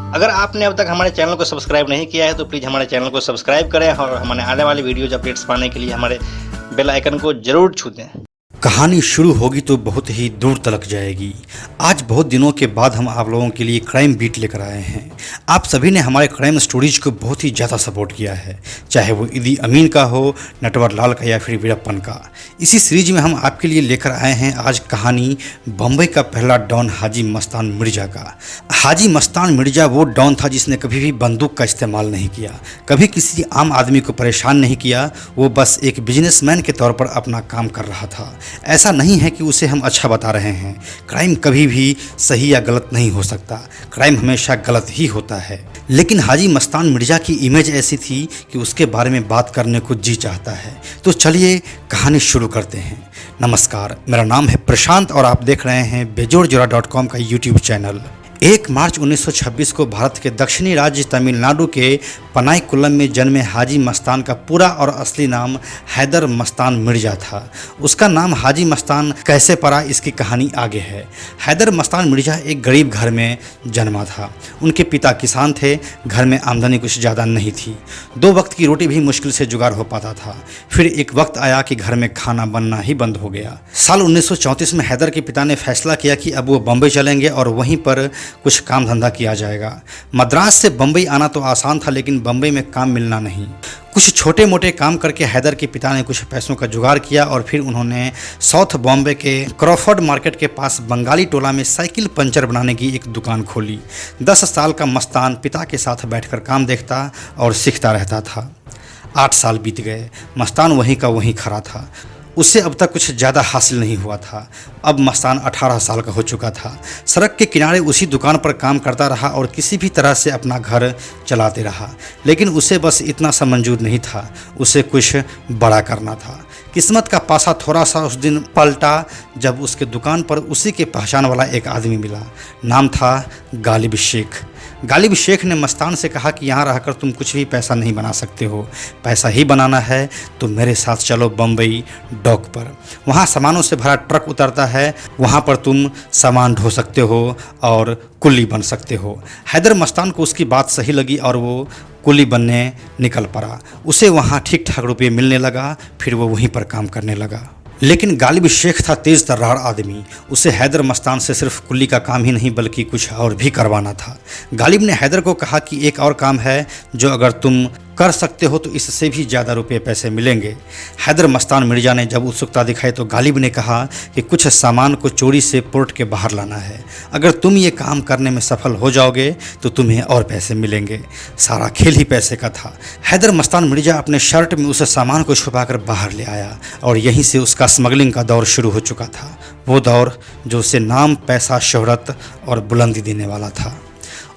अगर आपने अब तक हमारे चैनल को सब्सक्राइब नहीं किया है तो प्लीज़ हमारे चैनल को सब्सक्राइब करें और हमारे आने वाली वीडियोज़ अपडेट्स पाने के लिए हमारे बेल आइकन को ज़रूर छू दें। कहानी शुरू होगी तो बहुत ही दूर तलक जाएगी। आज बहुत दिनों के बाद हम आप लोगों के लिए क्राइम बीट लेकर आए हैं। आप सभी ने हमारे क्राइम स्टोरीज को बहुत ही ज़्यादा सपोर्ट किया है, चाहे वो ईदी अमीन का हो, नटवर लाल का या फिर वीरप्पन का। इसी सीरीज में हम आपके लिए लेकर आए हैं आज कहानी बम्बई का पहला डॉन हाजी मस्तान मिर्जा का। हाजी मस्तान मिर्जा वो डॉन था जिसने कभी भी बंदूक का इस्तेमाल नहीं किया, कभी किसी आम आदमी को परेशान नहीं किया। वो बस एक बिजनेसमैन के तौर पर अपना काम कर रहा था। ऐसा नहीं है कि उसे हम अच्छा बता रहे हैं। क्राइम कभी भी सही या गलत नहीं हो सकता, क्राइम हमेशा गलत ही होता है। लेकिन हाजी मस्तान मिर्जा की इमेज ऐसी थी कि उसके बारे में बात करने को जी चाहता है। तो चलिए कहानी शुरू करते हैं। नमस्कार, मेरा नाम है प्रशांत और आप देख रहे हैं बेजोड़जोड़ा.com का यूट्यूब चैनल। 1 मार्च 1926 को भारत के दक्षिणी राज्य तमिलनाडु के पनाईकुलम में जन्मे हाजी मस्तान का पूरा और असली नाम हैदर मस्तान मिर्जा था। उसका नाम हाजी मस्तान कैसे पड़ा, इसकी कहानी आगे है। हैदर मस्तान मिर्जा एक गरीब घर में जन्मा था। उनके पिता किसान थे, घर में आमदनी कुछ ज़्यादा नहीं थी। 2 वक्त की रोटी भी मुश्किल से जुगाड़ हो पाता था। फिर एक वक्त आया कि घर में खाना बनना ही बंद हो गया। साल 1934 में हैदर के पिता ने फैसला किया कि अब वो बम्बई चलेंगे और वहीं पर कुछ काम धंधा किया जाएगा। मद्रास से बम्बई आना तो आसान था, लेकिन बम्बई में काम मिलना नहीं। कुछ छोटे मोटे काम करके हैदर के पिता ने कुछ पैसों का जुगाड़ किया और फिर उन्होंने साउथ बॉम्बे के क्रॉफर्ड मार्केट के पास बंगाली टोला में साइकिल पंचर बनाने की एक दुकान खोली। 10 साल का मस्तान पिता के साथ बैठकर काम देखता और सीखता रहता था। 8 साल बीत गए, मस्तान वहीं का वहीं खड़ा था। उससे अब तक कुछ ज़्यादा हासिल नहीं हुआ था। अब मस्तान 18 साल का हो चुका था। सड़क के किनारे उसी दुकान पर काम करता रहा और किसी भी तरह से अपना घर चलाते रहा। लेकिन उसे बस इतना सा मंजूर नहीं था, उसे कुछ बड़ा करना था। किस्मत का पासा थोड़ा सा उस दिन पलटा जब उसके दुकान पर उसी के पहचान वाला एक आदमी मिला। नाम था गालिब शेख। गालिब शेख ने मस्तान से कहा कि यहाँ रहकर तुम कुछ भी पैसा नहीं बना सकते हो, पैसा ही बनाना है तो मेरे साथ चलो बम्बई डॉक पर। वहाँ सामानों से भरा ट्रक उतरता है, वहाँ पर तुम सामान ढो सकते हो और कुल्ली बन सकते हो। हैदर मस्तान को उसकी बात सही लगी और वो कुली बनने निकल पड़ा। उसे वहाँ ठीक ठाक रुपये मिलने लगा, फिर वो वहीं पर काम करने लगा। लेकिन गालिब शेख था तेज़ तर्रार आदमी। उसे हैदर मस्तान से सिर्फ कुल्ली का काम ही नहीं बल्कि कुछ और भी करवाना था। गालिब ने हैदर को कहा कि एक और काम है जो अगर तुम कर सकते हो तो इससे भी ज़्यादा रुपये पैसे मिलेंगे। हैदर मस्तान मिर्जा ने जब उत्सुकता दिखाई तो गालिब ने कहा कि कुछ सामान को चोरी से पोर्ट के बाहर लाना है। अगर तुम ये काम करने में सफल हो जाओगे तो तुम्हें और पैसे मिलेंगे। सारा खेल ही पैसे का था। हैदर मस्तान मिर्जा अपने शर्ट में उस सामान को छुपाकर बाहर ले आया और यहीं से उसका स्मगलिंग का दौर शुरू हो चुका था। वो दौर जो उसे नाम, पैसा, शोहरत और बुलंदी देने वाला था।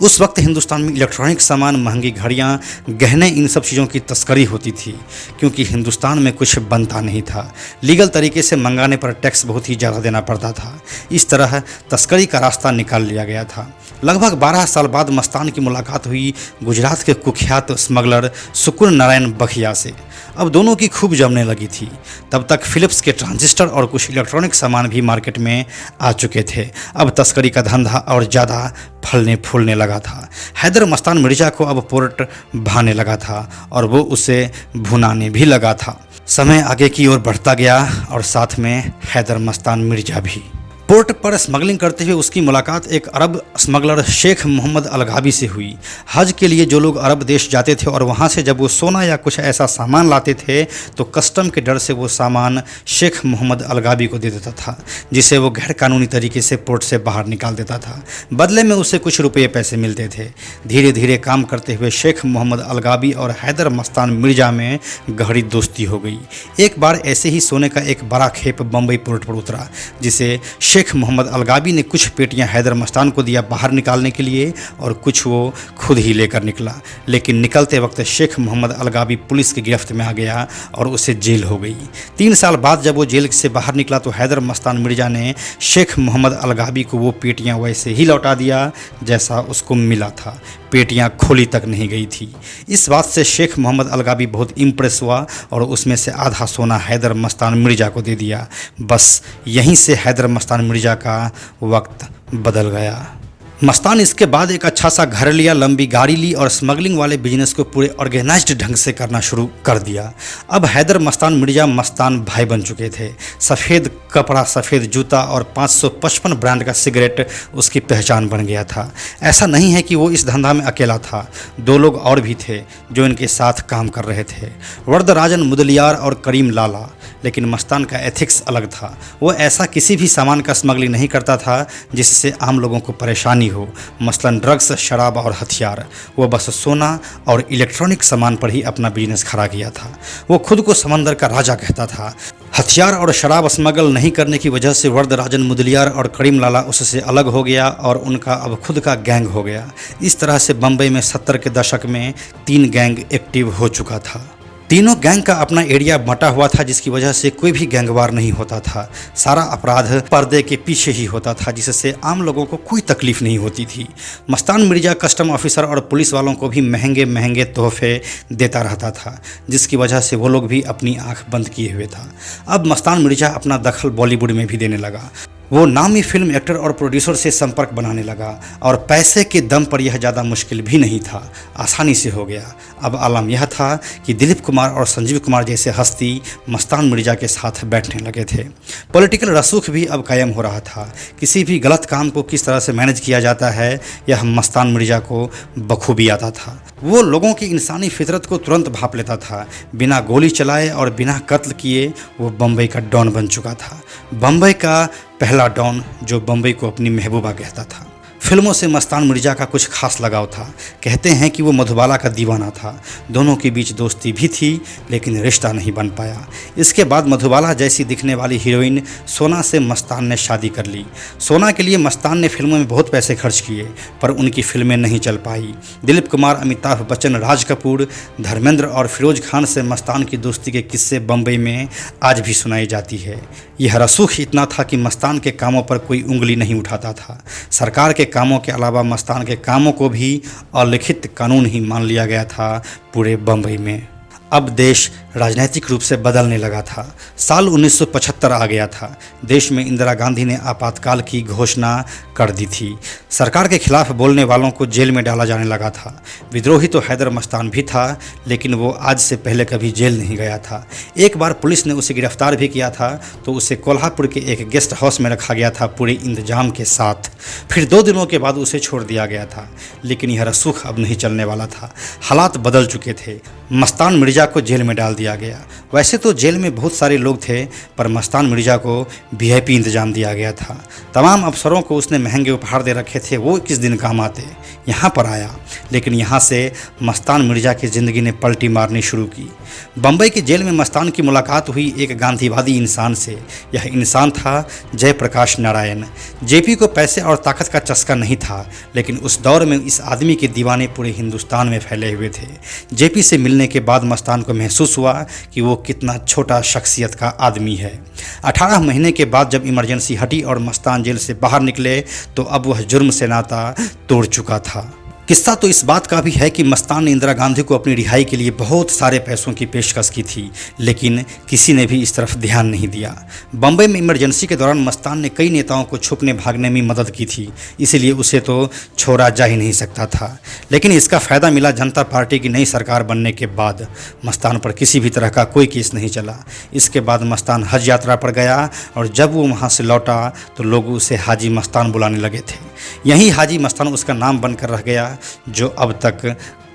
उस वक्त हिंदुस्तान में इलेक्ट्रॉनिक सामान, महंगी घड़ियाँ, गहने, इन सब चीज़ों की तस्करी होती थी क्योंकि हिंदुस्तान में कुछ बनता नहीं था। लीगल तरीके से मंगाने पर टैक्स बहुत ही ज़्यादा देना पड़ता था। इस तरह तस्करी का रास्ता निकाल लिया गया था। लगभग 12 साल बाद मस्तान की मुलाकात हुई गुजरात के कुख्यात स्मगलर सुकुन नारायण बखिया से। अब दोनों की खूब जमने लगी थी। तब तक फिलिप्स के ट्रांजिस्टर और कुछ इलेक्ट्रॉनिक सामान भी मार्केट में आ चुके थे। अब तस्करी का धंधा और ज़्यादा फलने फूलने लगा था। हैदर मस्तान मिर्जा को अब पोर्ट भाने लगा था और वो उसे भुनाने भी लगा था। समय आगे की ओर बढ़ता गया और साथ में हैदर मस्तान मिर्जा भी। पोर्ट पर स्मगलिंग करते हुए उसकी मुलाकात एक अरब स्मगलर शेख मोहम्मद अलगाबी से हुई। हज के लिए जो लोग अरब देश जाते थे और वहाँ से जब वो सोना या कुछ ऐसा सामान लाते थे तो कस्टम के डर से वो सामान शेख मोहम्मद अलगाबी को दे देता था, जिसे वो गैर कानूनी तरीके से पोर्ट से बाहर निकाल देता था। बदले में उसे कुछ रुपये पैसे मिलते थे। धीरे धीरे काम करते हुए शेख मोहम्मद अलगाबी और हैदर मस्तान मिर्जा में गहरी दोस्ती हो गई। एक बार ऐसे ही सोने का एक बड़ा खेप बम्बई पोर्ट पर उतरा, जिसे शेख मोहम्मद अलगाबी ने कुछ पेटियां हैदर मस्तान को दिया बाहर निकालने के लिए और कुछ वो खुद ही लेकर निकला। लेकिन निकलते वक्त शेख मोहम्मद अलगाबी पुलिस की गिरफ्त में आ गया और उसे जेल हो गई। 3 साल बाद जब वो जेल से बाहर निकला तो हैदर मस्तान मिर्जा ने शेख मोहम्मद अलगाबी को वो पेटियां वैसे ही लौटा दिया जैसा उसको मिला था। पेटियां खोली तक नहीं गई थी। इस बात से शेख मोहम्मद अलगाबी बहुत इम्प्रेस हुआ और उसमें से आधा सोना हैदर मस्तान मिर्जा को दे दिया। बस यहीं से हैदर मस्तान मिर्जा का वक्त बदल गया। मस्तान इसके बाद एक अच्छा सा घर लिया, लंबी गाड़ी ली और स्मगलिंग वाले बिजनेस को पूरे ऑर्गेनाइज्ड ढंग से करना शुरू कर दिया। अब हैदर मस्तान मिर्जा मस्तान भाई बन चुके थे। सफ़ेद कपड़ा, सफ़ेद जूता और 555 ब्रांड का सिगरेट उसकी पहचान बन गया था। ऐसा नहीं है कि वो इस धंधा में अकेला था, 2 लोग और भी थे जो इनके साथ काम कर रहे थे, वरदराजन मुदलियार और करीम लाला। लेकिन मस्तान का एथिक्स अलग था। वो ऐसा किसी भी सामान का स्मगलिंग नहीं करता था जिससे आम लोगों को परेशानी हो, मसलन ड्रग्स, शराब और हथियार। वो बस सोना और इलेक्ट्रॉनिक सामान पर ही अपना बिजनेस खड़ा किया था। वो खुद को समंदर का राजा कहता था। हथियार और शराब स्मगल नहीं करने की वजह से वरदराजन मुदलियार और करीम लाला उससे अलग हो गया और उनका अब खुद का गैंग हो गया। इस तरह से बम्बई में 70 के दशक में 3 गैंग एक्टिव हो चुका था। तीनों गैंग का अपना एरिया बंटा हुआ था, जिसकी वजह से कोई भी गैंगवार नहीं होता था। सारा अपराध पर्दे के पीछे ही होता था, जिससे आम लोगों को कोई तकलीफ नहीं होती थी। मस्तान मिर्जा कस्टम ऑफिसर और पुलिस वालों को भी महंगे महंगे तोहफे देता रहता था, जिसकी वजह से वो लोग भी अपनी आंख बंद किए हुए था। अब मस्तान मिर्जा अपना दखल बॉलीवुड में भी देने लगा। वो नामी फिल्म एक्टर और प्रोड्यूसर से संपर्क बनाने लगा और पैसे के दम पर यह ज़्यादा मुश्किल भी नहीं था, आसानी से हो गया। अब आलम यह था कि दिलीप कुमार और संजीव कुमार जैसे हस्ती मस्तान मिर्जा के साथ बैठने लगे थे। पॉलिटिकल रसूख भी अब कायम हो रहा था। किसी भी गलत काम को किस तरह से मैनेज किया जाता है यह मस्तान मिर्जा को बखूबी आता था। वो लोगों की इंसानी फितरत को तुरंत भांप लेता था। बिना गोली चलाए और बिना कत्ल किए वो बम्बई का डॉन बन चुका था। बम्बई का पहला डॉन जो बम्बई को अपनी महबूबा कहता था। फिल्मों से मस्तान मिर्जा का कुछ खास लगाव था। कहते हैं कि वो मधुबाला का दीवाना था। दोनों के बीच दोस्ती भी थी, लेकिन रिश्ता नहीं बन पाया। इसके बाद मधुबाला जैसी दिखने वाली हीरोइन सोना से मस्तान ने शादी कर ली। सोना के लिए मस्तान ने फिल्मों में बहुत पैसे खर्च किए, पर उनकी फिल्में नहीं चल पाई। दिलीप कुमार, अमिताभ बच्चन, राज कपूर, धर्मेंद्र और फिरोज खान से मस्तान की दोस्ती के किस्से बम्बई में आज भी सुनाई जाती है। यह रसूख इतना था कि मस्तान के कामों पर कोई उंगली नहीं उठाता था। सरकार के कामों के अलावा मस्तान के कामों को भी अलिखित कानून ही मान लिया गया था पूरे बम्बई में। अब देश राजनीतिक रूप से बदलने लगा था। साल 1975 आ गया था। देश में इंदिरा गांधी ने आपातकाल की घोषणा कर दी थी। सरकार के खिलाफ बोलने वालों को जेल में डाला जाने लगा था। विद्रोही तो हैदर मस्तान भी था, लेकिन वो आज से पहले कभी जेल नहीं गया था। एक बार पुलिस ने उसे गिरफ्तार भी किया था, तो उसे कोल्हापुर के एक गेस्ट हाउस में रखा गया था पूरे इंतजाम के साथ। फिर 2 दिनों के बाद उसे छोड़ दिया गया था। लेकिन यह रसूख अब नहीं चलने वाला था। हालात बदल चुके थे। मस्तान मिर्जा को जेल में डाल दिया गया। वैसे तो जेल में बहुत सारे लोग थे, पर मस्तान मिर्जा को वीआईपी इंतजाम दिया गया था। तमाम अफसरों को उसने महंगे उपहार दे रखे थे। वो किस दिन काम आते। यहाँ पर आया, लेकिन यहाँ से मस्तान मिर्जा की ज़िंदगी ने पलटी मारनी शुरू की। बम्बई की जेल में मस्तान की मुलाकात हुई एक गांधीवादी इंसान से। यह इंसान था जयप्रकाश नारायण। जेपी को पैसे और ताकत का चस्का नहीं था, लेकिन उस दौर में इस आदमी के दीवाने पूरे हिंदुस्तान में फैले हुए थे। जेपी से मिलने के बाद मस्तान को महसूस हुआ कि वो कितना छोटा शख्सियत का आदमी है। 18 महीने के बाद जब इमरजेंसी हटी और मस्तान जेल से बाहर निकले, तो अब वह जुर्म से नाता तोड़ चुका था। किस्सा तो इस बात का भी है कि मस्तान ने इंदिरा गांधी को अपनी रिहाई के लिए बहुत सारे पैसों की पेशकश की थी, लेकिन किसी ने भी इस तरफ ध्यान नहीं दिया। बम्बई में इमरजेंसी के दौरान मस्तान ने कई नेताओं को छुपने भागने में मदद की थी, इसलिए उसे तो छोड़ा जा ही नहीं सकता था। लेकिन इसका फ़ायदा मिला जनता पार्टी की नई सरकार बनने के बाद। मस्तान पर किसी भी तरह का कोई केस नहीं चला। इसके बाद मस्तान हज यात्रा पर गया और जब वो वहाँ से लौटा तो लोग उसे हाजी मस्तान बुलाने लगे थे। यही हाजी मस्तान उसका नाम बनकर रह गया, जो अब तक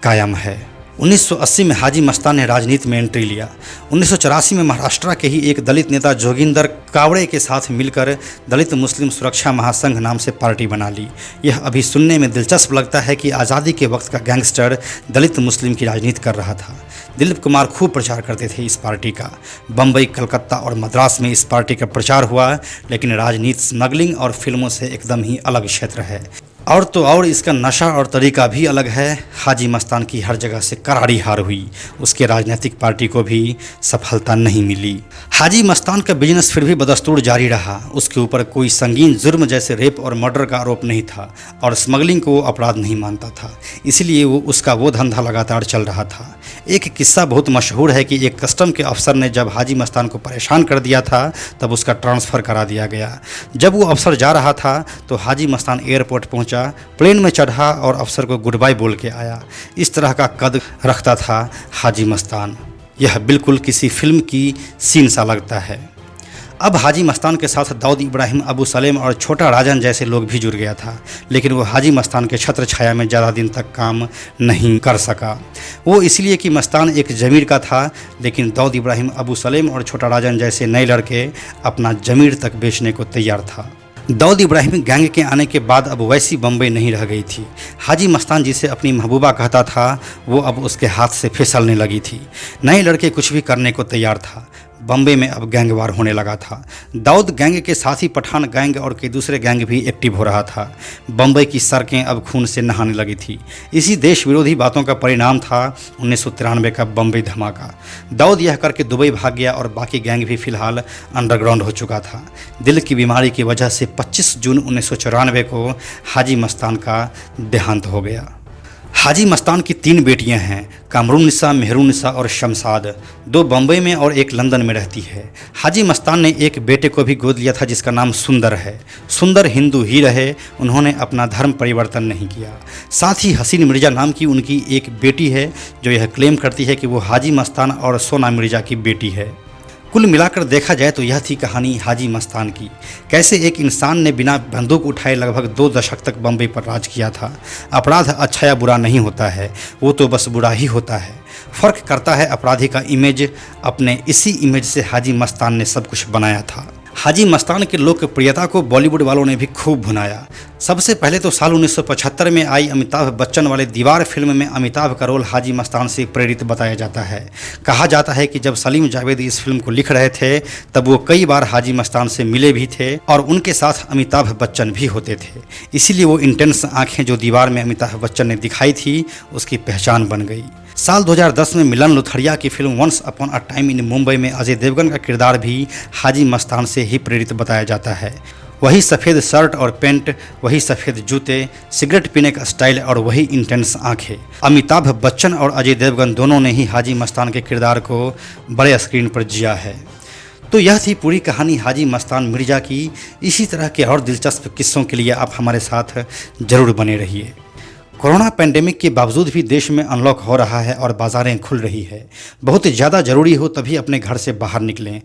कायम है। 1980 में हाजी मस्तान ने राजनीति में एंट्री लिया। 1984 में महाराष्ट्र के ही एक दलित नेता जोगिंदर कावड़े के साथ मिलकर दलित मुस्लिम सुरक्षा महासंघ नाम से पार्टी बना ली। यह अभी सुनने में दिलचस्प लगता है कि आज़ादी के वक्त का गैंगस्टर दलित मुस्लिम की राजनीति कर रहा था। दिलीप कुमार खूब प्रचार करते थे इस पार्टी का। बम्बई, कलकत्ता और मद्रास में इस पार्टी का प्रचार हुआ, लेकिन राजनीति स्मगलिंग और फिल्मों से एकदम ही अलग क्षेत्र है। और तो और इसका नशा और तरीका भी अलग है। हाजी मस्तान की हर जगह से करारी हार हुई। उसके राजनीतिक पार्टी को भी सफलता नहीं मिली। हाजी मस्तान का बिजनेस फिर भी बदस्तूर जारी रहा। उसके ऊपर कोई संगीन जुर्म जैसे रेप और मर्डर का आरोप नहीं था और स्मगलिंग को वो अपराध नहीं मानता था, इसलिए उसका वो धंधा लगातार चल रहा था। एक किस्सा बहुत मशहूर है कि एक कस्टम के अफसर ने जब हाजी मस्तान को परेशान कर दिया था, तब उसका ट्रांसफ़र करा दिया गया। जब वो अफसर जा रहा था तो हाजी मस्तान एयरपोर्ट पहुँचा पहुंचा, प्लेन में चढ़ा और अफसर को गुड बाय बोल के आया। इस तरह का कद रखता था हाजी मस्तान। यह बिल्कुल किसी फिल्म की सीन सा लगता है। अब हाजी मस्तान के साथ दाऊद इब्राहिम, अबू सलेम और छोटा राजन जैसे लोग भी जुड़ गया था, लेकिन वो हाजी मस्तान के छत्र छाया में ज़्यादा दिन तक काम नहीं कर सका। वो इसलिए कि मस्तान एक ज़मीर का था, लेकिन दाऊद इब्राहिम, अबू सलेम और छोटा राजन जैसे नए लड़के अपना ज़मीर तक बेचने को तैयार था। दाऊद इब्राहिम गैंग के आने के बाद अब वैसी बम्बई नहीं रह गई थी। हाजी मस्तान जिसे अपनी महबूबा कहता था, वो अब उसके हाथ से फिसलने लगी थी। नए लड़के कुछ भी करने को तैयार था। बम्बई में अब गैंगवार होने लगा था। दाऊद गैंग के साथ ही पठान गैंग और कई दूसरे गैंग भी एक्टिव हो रहा था। बम्बई की सड़कें अब खून से नहाने लगी थी। इसी देश विरोधी बातों का परिणाम था 1993 का बम्बई धमाका। दाऊद यह करके दुबई भाग गया और बाकी गैंग भी फिलहाल अंडरग्राउंड हो चुका था। दिल की बीमारी की वजह से 25 जून 1994 को हाजी मस्तान का देहांत हो गया। हाजी मस्तान की 3 बेटियां हैं, कामरूनिसा, मेहरूनिसा और शमसाद। 2 बम्बई में और 1 लंदन में रहती है। हाजी मस्तान ने एक बेटे को भी गोद लिया था जिसका नाम सुंदर है। सुंदर हिंदू ही रहे, उन्होंने अपना धर्म परिवर्तन नहीं किया। साथ ही हसीन मिर्ज़ा नाम की उनकी एक बेटी है जो यह क्लेम करती है कि वो हाजी मस्तान और सोना मिर्ज़ा की बेटी है। कुल मिलाकर देखा जाए तो यह थी कहानी हाजी मस्तान की। कैसे एक इंसान ने बिना बंदूक उठाए लगभग 2 दशक तक बम्बई पर राज किया था। अपराध अच्छा या बुरा नहीं होता है, वो तो बस बुरा ही होता है। फ़र्क करता है अपराधी का इमेज। अपने इसी इमेज से हाजी मस्तान ने सब कुछ बनाया था। हाजी मस्तान की लोकप्रियता को बॉलीवुड वालों ने भी खूब भुनाया। सबसे पहले तो साल 1975 में आई अमिताभ बच्चन वाले दीवार फिल्म में अमिताभ का रोल हाजी मस्तान से प्रेरित बताया जाता है। कहा जाता है कि जब सलीम जावेद इस फिल्म को लिख रहे थे तब वो कई बार हाजी मस्तान से मिले भी थे और उनके साथ अमिताभ बच्चन भी होते थे। इसीलिए वो इंटेंस आँखें जो दीवार में अमिताभ बच्चन ने दिखाई थी उसकी पहचान बन गई। साल 2010 में मिलन लुथड़िया की film once upon a time in Mumbai में अजय देवगन का किरदार भी हाजी मस्तान से ही प्रेरित बताया जाता है। वही सफ़ेद शर्ट और पैंट, वही सफ़ेद जूते, सिगरेट पीने का स्टाइल और वही इंटेंस आंखें। अमिताभ बच्चन और अजय देवगन दोनों ने ही हाजी मस्तान के किरदार को बड़े स्क्रीन पर जिया है। तो यह थी पूरी कहानी हाजी मस्तान मिर्ज़ा की। इसी तरह के और दिलचस्प किस्सों के लिए आप हमारे साथ ज़रूर बने रहिए। कोरोना पैंडेमिक के बावजूद भी देश में अनलॉक हो रहा है और बाज़ारें खुल रही है। बहुत ज़्यादा ज़रूरी हो तभी अपने घर से बाहर निकलें।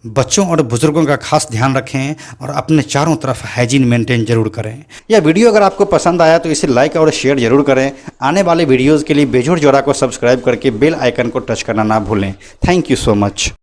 बच्चों और बुजुर्गों का खास ध्यान रखें और अपने चारों तरफ हाइजीन मेंटेन जरूर करें। यह वीडियो अगर आपको पसंद आया तो इसे लाइक और शेयर जरूर करें। आने वाले वीडियोज़ के लिए बेजोड़ जोड़ा को सब्सक्राइब करके बेल आइकन को टच करना ना भूलें। Thank you so much.